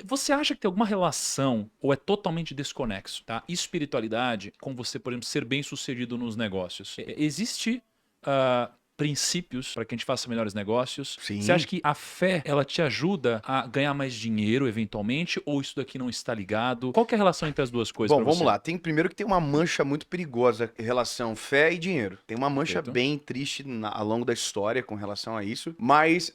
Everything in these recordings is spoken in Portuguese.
Você acha que tem alguma relação ou é totalmente desconexo, tá? Espiritualidade com você, por exemplo, ser bem-sucedido nos negócios. Existe princípios para que a gente faça melhores negócios? Você acha Sim. que a fé, ela te ajuda a ganhar mais dinheiro, eventualmente, ou isso daqui não está ligado? Qual que é a relação entre as duas coisas Bom, para vamos você? lá. Tem primeiro que tem uma mancha muito perigosa em relação fé e dinheiro. Tem uma mancha Perfeito. bem triste ao longo da história com relação a isso. Mas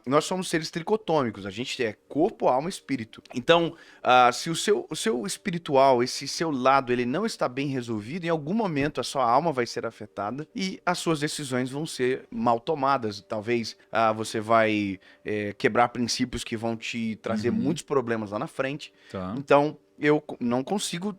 nós somos seres tricotômicos. A gente é corpo, alma e espírito. Então, se o seu espiritual, esse seu lado, ele não está bem resolvido, em algum momento a sua alma vai ser afetada e as suas decisões vão ser mal tomadas. Talvez você vai quebrar princípios que vão te trazer Uhum. muitos problemas lá na frente. Tá. Então, eu não consigo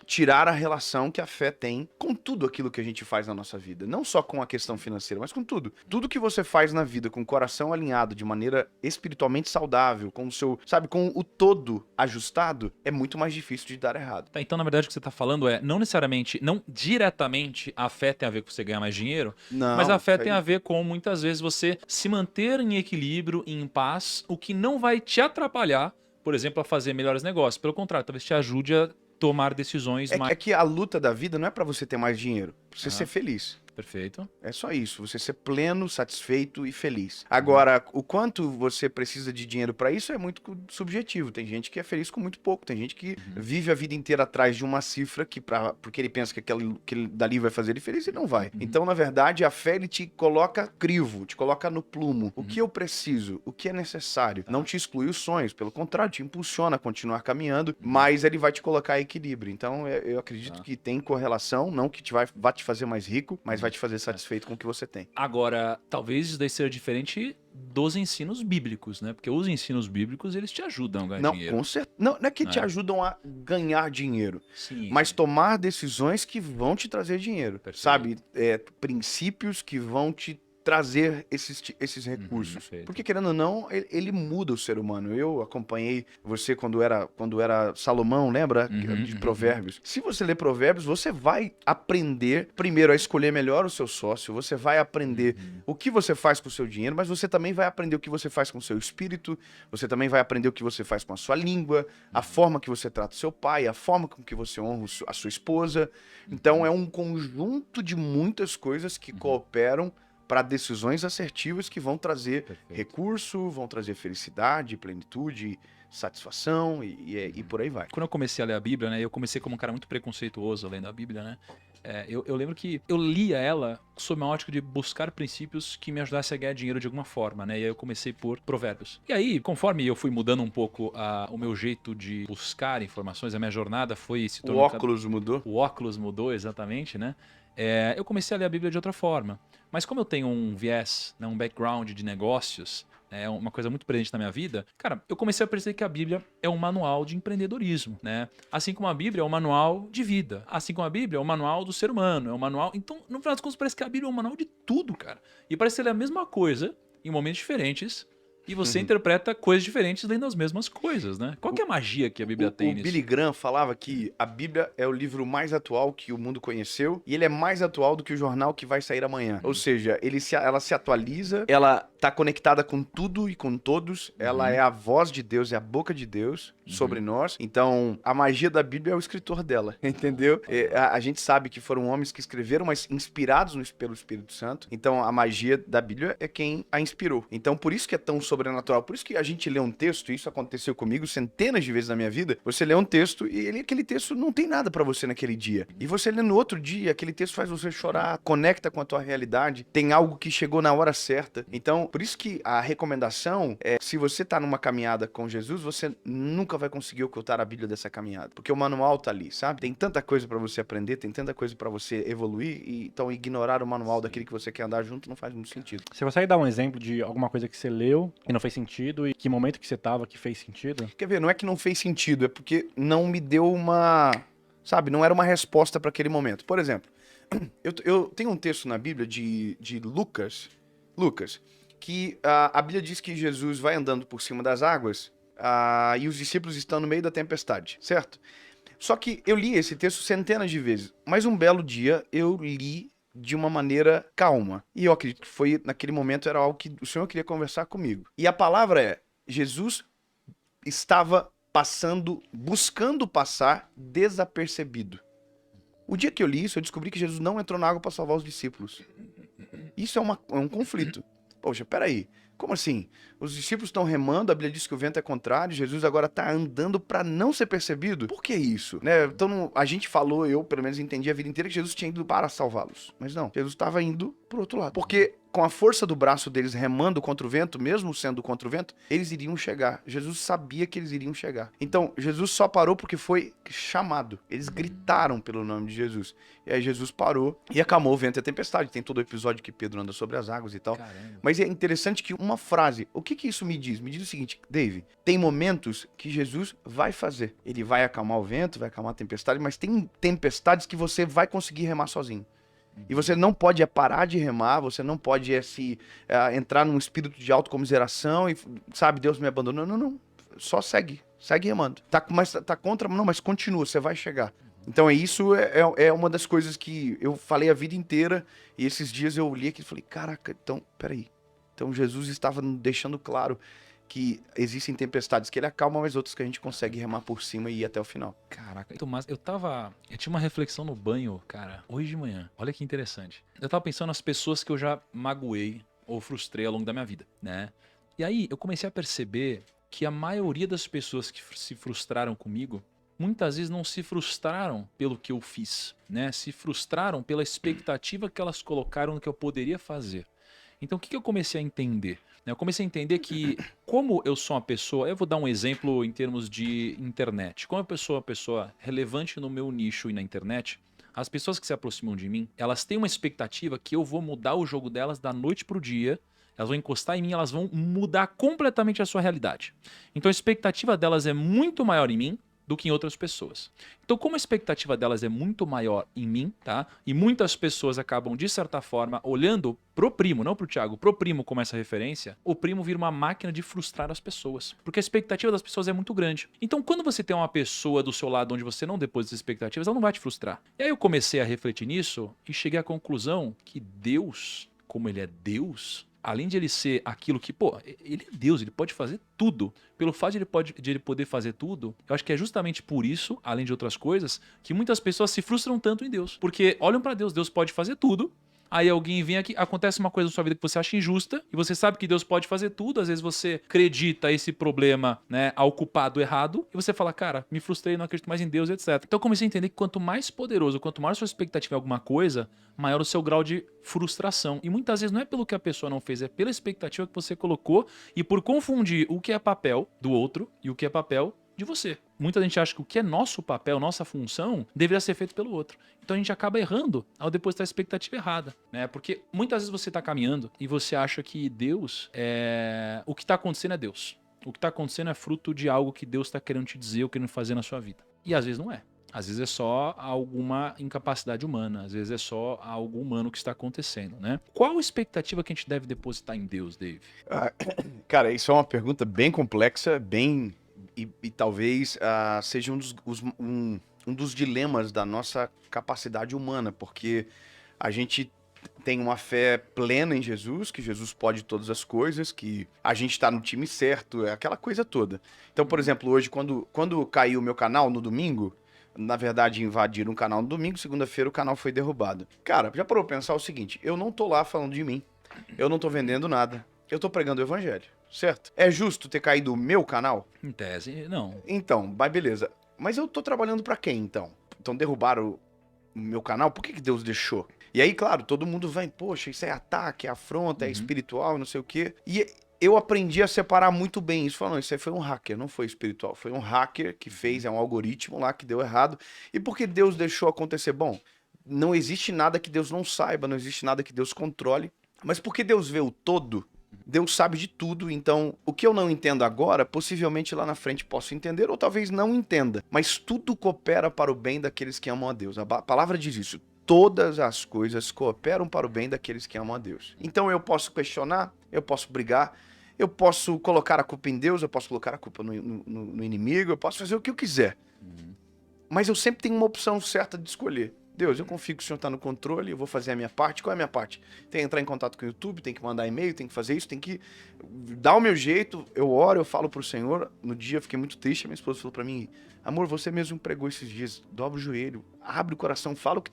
tirar a relação que a fé tem com tudo aquilo que a gente faz na nossa vida. Não só com a questão financeira, mas com tudo. Tudo que você faz na vida com o coração alinhado, de maneira espiritualmente saudável, com o seu, sabe, com o todo ajustado, é muito mais difícil de dar errado. Tá, então, na verdade, o que você está falando é, não necessariamente, não diretamente a fé tem a ver com você ganhar mais dinheiro, mas a Não, fé isso tem a aí. ver com, muitas vezes, você se manter em equilíbrio, em paz, o que não vai te atrapalhar, por exemplo, a fazer melhores negócios. Pelo contrário, talvez te ajude a tomar decisões mais... É que a luta da vida não é pra você ter mais dinheiro, é pra você ser Aham, feliz. perfeito. É só isso, você ser pleno, satisfeito e feliz. Uhum, Agora, o quanto você precisa de dinheiro para isso é muito subjetivo. Tem gente que é feliz com muito pouco, tem gente que uhum, vive a vida inteira atrás de uma cifra porque ele pensa que aquele dali vai fazer ele feliz e não vai. uhum, Então, na verdade, a fé ele te coloca crivo, te coloca no plumo. O uhum. que eu preciso, o que é necessário. Não Tá. te exclui os sonhos, pelo contrário, te impulsiona a continuar caminhando, Uhum, mas ele vai te colocar em equilíbrio. Então, eu acredito tá. que tem correlação, não que vá te fazer mais rico, mas vai Uhum. te fazer É. satisfeito com o que você tem. Agora, talvez isso daí seja diferente dos ensinos bíblicos, né? Porque os ensinos bíblicos, eles te ajudam a ganhar Não, dinheiro, com certeza. Não, não é que te né? ajudam a ganhar dinheiro, Sim, mas sim. tomar decisões que vão te trazer dinheiro, sabe? Perfeito. Princípios que vão te trazer esses Uhum, recursos. Porque, perfeito. querendo ou não, ele muda o ser humano. Eu acompanhei você quando era Salomão, lembra? Uhum, De uhum, uhum. Provérbios. Se você ler Provérbios, você vai aprender, primeiro, a escolher melhor o seu sócio, você vai aprender Uhum, o que você faz com o seu dinheiro, mas você também vai aprender o que você faz com o seu espírito, você também vai aprender o que você faz com a sua língua, a uhum, forma que você trata o seu pai, a forma com que você honra a sua esposa. Então é uhum, um conjunto de muitas coisas que uhum. cooperam para decisões assertivas que vão trazer Perfeito. recurso, vão trazer felicidade, plenitude, satisfação e Uhum. por aí vai. Quando eu comecei a ler a Bíblia, né? Eu comecei como um cara muito preconceituoso lendo a Bíblia, né? Eu lembro que eu lia ela sob uma ótica de buscar princípios que me ajudassem a ganhar dinheiro de alguma forma, né? E aí eu comecei por Provérbios. E aí, conforme eu fui mudando um pouco o meu jeito de buscar informações, a minha jornada foi se O tornando cada... óculos mudou? O óculos mudou exatamente, né? Eu comecei a ler a Bíblia de outra forma. Mas como eu tenho um viés, né, um background de negócios, é uma coisa muito presente na minha vida, cara, eu comecei a perceber que a Bíblia é um manual de empreendedorismo, né? Assim como a Bíblia é um manual de vida. Assim como a Bíblia é um manual do ser humano, é um manual... Então, no final das contas, parece que a Bíblia é um manual de tudo, cara. E parece que ela é a mesma coisa em momentos diferentes e você interpreta coisas diferentes lendo as mesmas coisas, né? Qual que é a magia que a Bíblia O tem Billy nisso? Graham falava que a Bíblia é o livro mais atual que o mundo conheceu e ele é mais atual do que o jornal que vai sair amanhã. Ou Uhum. seja, ela se atualiza, ela tá conectada com tudo e com todos, ela é Uhum. a voz de Deus, é a boca de Deus sobre Uhum. nós. Então, a magia da Bíblia é o escritor dela, entendeu? A gente sabe que foram homens que escreveram, mas inspirados pelo Espírito Santo. Então, a magia da Bíblia é quem a inspirou. Então, por isso que é tão sobrenatural. Por isso que a gente lê um texto, e isso aconteceu comigo centenas de vezes na minha vida. Você lê um texto e aquele texto não tem nada pra você naquele dia. E você lê no outro dia, aquele texto faz você chorar, conecta com a tua realidade, tem algo que chegou na hora certa. Então, por isso que a recomendação é, se você tá numa caminhada com Jesus, você nunca vai conseguir ocultar a Bíblia dessa caminhada, porque o manual tá ali, sabe? Tem tanta coisa pra você aprender, tem tanta coisa pra você evoluir, e então ignorar o manual daquele Sim. que você quer andar junto não faz muito sentido. Você consegue dar um exemplo de alguma coisa que você leu e não fez sentido e que momento que você tava que fez sentido? Quer ver, não é que não fez sentido, é porque não me deu uma, sabe, não era uma resposta para aquele momento. Por exemplo, eu tenho um texto na Bíblia de Lucas, que a Bíblia diz que Jesus vai andando por cima das águas e os discípulos estão no meio da tempestade, certo? Só que eu li esse texto centenas de vezes, mas um belo dia eu li de uma maneira calma. E eu acredito que foi, naquele momento, era algo que o Senhor queria conversar comigo. E a palavra é: Jesus estava passando, buscando passar desapercebido. O dia que eu li isso, eu descobri que Jesus não entrou na água para salvar os discípulos. Isso é um conflito. Poxa, peraí. Como assim? Os discípulos estão remando, a Bíblia diz que o vento é contrário, Jesus agora está andando para não ser percebido? Por que isso? Né? Então, a gente falou, eu pelo menos entendi a vida inteira que Jesus tinha ido para salvá-los. Mas não, Jesus estava indo pro outro lado. Porque com a força do braço deles remando contra o vento, mesmo sendo contra o vento, eles iriam chegar. Jesus sabia que eles iriam chegar. Então, Jesus só parou porque foi chamado. Eles gritaram pelo nome de Jesus. E aí Jesus parou e acalmou o vento e a tempestade. Tem todo o episódio que Pedro anda sobre as águas e tal. Caramba. Mas é interessante que uma frase, o que isso me diz? Me diz o seguinte, Dave, tem momentos que Jesus vai fazer. Ele vai acalmar o vento, vai acalmar a tempestade, mas tem tempestades que você vai conseguir remar sozinho. E você não pode parar de remar, você não pode entrar num espírito de autocomiseração e, sabe, Deus me abandonou. Não, não. Só segue remando. Tá contra, não, mas continua, você vai chegar. Então isso é uma das coisas que eu falei a vida inteira e esses dias eu li aqui e falei, caraca, então, peraí. Então Jesus estava deixando claro que existem tempestades que ele acalma, mas outras que a gente consegue remar por cima e ir até o final. Caraca, Tomás, eu tinha uma reflexão no banho, cara, hoje de manhã. Olha que interessante. Eu tava pensando nas pessoas que eu já magoei ou frustrei ao longo da minha vida, né? E aí eu comecei a perceber que a maioria das pessoas que se frustraram comigo, muitas vezes não se frustraram pelo que eu fiz, né? Se frustraram pela expectativa que elas colocaram no que eu poderia fazer. Então o que eu comecei a entender? Eu comecei a entender que, como eu sou uma pessoa, eu vou dar um exemplo em termos de internet. Como eu sou uma pessoa relevante no meu nicho e na internet, as pessoas que se aproximam de mim, elas têm uma expectativa que eu vou mudar o jogo delas da noite pro dia, elas vão encostar em mim, elas vão mudar completamente a sua realidade. Então a expectativa delas é muito maior em mim do que em outras pessoas. Então, como a expectativa delas é muito maior em mim, tá? E muitas pessoas acabam, de certa forma, olhando pro primo, não pro Thiago, pro primo como essa referência, o primo vira uma máquina de frustrar as pessoas. Porque a expectativa das pessoas é muito grande. Então, quando você tem uma pessoa do seu lado onde você não deposita expectativas, ela não vai te frustrar. E aí eu comecei a refletir nisso e cheguei à conclusão que Deus, como ele é Deus, além de ele ser aquilo que, pô, ele é Deus, ele pode fazer tudo. Pelo fato de ele poder fazer tudo, eu acho que é justamente por isso, além de outras coisas, que muitas pessoas se frustram tanto em Deus. Porque olham pra Deus, Deus pode fazer tudo. Aí alguém vem aqui, acontece uma coisa na sua vida que você acha injusta, e você sabe que Deus pode fazer tudo, às vezes você acredita esse problema, né, ao culpado errado, e você fala, cara, me frustrei, não acredito mais em Deus, etc. Então eu comecei a entender que quanto mais poderoso, quanto maior a sua expectativa em alguma coisa, maior o seu grau de frustração. E muitas vezes não é pelo que a pessoa não fez, é pela expectativa que você colocou, e por confundir o que é papel do outro e o que é papel de você. Muita gente acha que o que é nosso papel, nossa função, deveria ser feito pelo outro. Então a gente acaba errando ao depositar a expectativa errada, né? Porque muitas vezes você está caminhando e você acha que Deus é... O que está acontecendo é Deus. O que está acontecendo é fruto de algo que Deus está querendo te dizer ou querendo fazer na sua vida. E às vezes não é. Às vezes é só alguma incapacidade humana, às vezes é só algo humano que está acontecendo, né? Qual a expectativa que a gente deve depositar em Deus, Dave? Cara, isso é uma pergunta bem complexa, E talvez seja um dos dilemas da nossa capacidade humana, porque a gente tem uma fé plena em Jesus, que Jesus pode todas as coisas, que a gente está no time certo, é aquela coisa toda. Então, por exemplo, hoje, quando caiu o meu canal no domingo, na verdade invadiram o canal no domingo, segunda-feira o canal foi derrubado. Cara, já parou pra pensar o seguinte, eu não tô lá falando de mim, eu não tô vendendo nada, eu tô pregando o evangelho. Certo? É justo ter caído o meu canal? Em tese, não. Então, mas beleza. Mas eu tô trabalhando pra quem, então? Então derrubaram o meu canal? Por que Deus deixou? E aí, claro, todo mundo vai, poxa, isso é ataque, é afronta, é espiritual, não sei o quê. E eu aprendi a separar muito bem isso. Falando, isso aí foi um hacker, não foi espiritual. Foi um hacker que fez, é um algoritmo lá que deu errado. E por que Deus deixou acontecer? Bom, não existe nada que Deus não saiba, não existe nada que Deus controle. Mas porque Deus vê o todo, Deus sabe de tudo, então o que eu não entendo agora, possivelmente lá na frente posso entender ou talvez não entenda. Mas tudo coopera para o bem daqueles que amam a Deus. A palavra diz isso. Todas as coisas cooperam para o bem daqueles que amam a Deus. Então eu posso questionar, eu posso brigar, eu posso colocar a culpa em Deus, eu posso colocar a culpa no inimigo, eu posso fazer o que eu quiser. Mas eu sempre tenho uma opção certa de escolher. Deus, eu confio que o Senhor está no controle, eu vou fazer a minha parte. Qual é a minha parte? Tem que entrar em contato com o YouTube, tem que mandar e-mail, tem que fazer isso, tem que dar o meu jeito. Eu oro, eu falo pro Senhor. No dia eu fiquei muito triste, minha esposa falou para mim, amor, você mesmo pregou esses dias, dobra o joelho, abre o coração, fala o que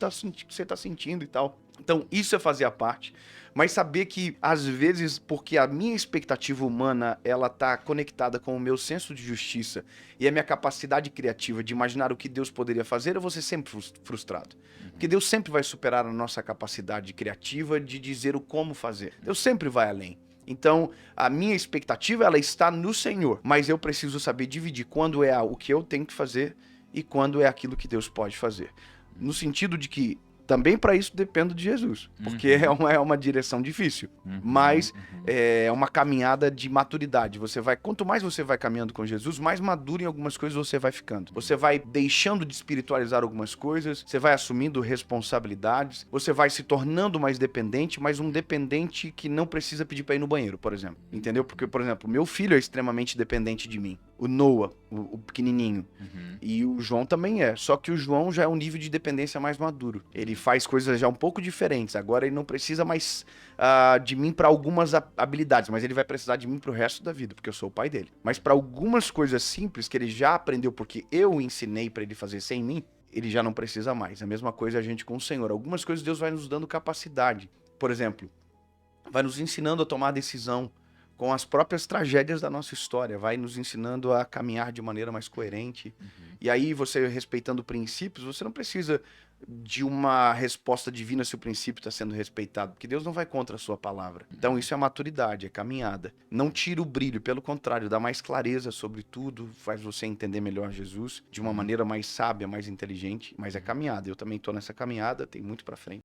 você tá sentindo e tal. Então, isso é fazer a parte, mas saber que, às vezes, porque a minha expectativa humana, ela tá conectada com o meu senso de justiça e a minha capacidade criativa de imaginar o que Deus poderia fazer, eu vou ser sempre frustrado. Porque Deus sempre vai superar a nossa capacidade criativa de dizer o como fazer. Deus sempre vai além. Então, a minha expectativa, ela está no Senhor, mas eu preciso saber dividir quando é o que eu tenho que fazer e quando é aquilo que Deus pode fazer. No sentido de que também para isso dependo de Jesus, porque é uma direção difícil, mas é uma caminhada de maturidade. Quanto mais você vai caminhando com Jesus, mais maduro em algumas coisas você vai ficando. Você vai deixando de espiritualizar algumas coisas, você vai assumindo responsabilidades, você vai se tornando mais dependente, mas um dependente que não precisa pedir para ir no banheiro, por exemplo. Entendeu? Porque, por exemplo, meu filho é extremamente dependente de mim. O Noah, o pequenininho. E o João também é. Só que o João já é um nível de dependência mais maduro. Ele faz coisas já um pouco diferentes. Agora ele não precisa mais de mim para algumas habilidades, mas ele vai precisar de mim pro resto da vida, porque eu sou o pai dele. Mas para algumas coisas simples que ele já aprendeu porque eu ensinei para ele fazer sem mim, ele já não precisa mais. A mesma coisa a gente com o Senhor. Algumas coisas Deus vai nos dando capacidade. Por exemplo, vai nos ensinando a tomar decisão com as próprias tragédias da nossa história, vai nos ensinando a caminhar de maneira mais coerente. E aí, você respeitando princípios, você não precisa de uma resposta divina se o princípio está sendo respeitado, porque Deus não vai contra a sua palavra. Então, isso é maturidade, é caminhada. Não tira o brilho, pelo contrário, dá mais clareza sobre tudo, faz você entender melhor Jesus de uma maneira mais sábia, mais inteligente, mas é caminhada. Eu também estou nessa caminhada, tem muito para frente.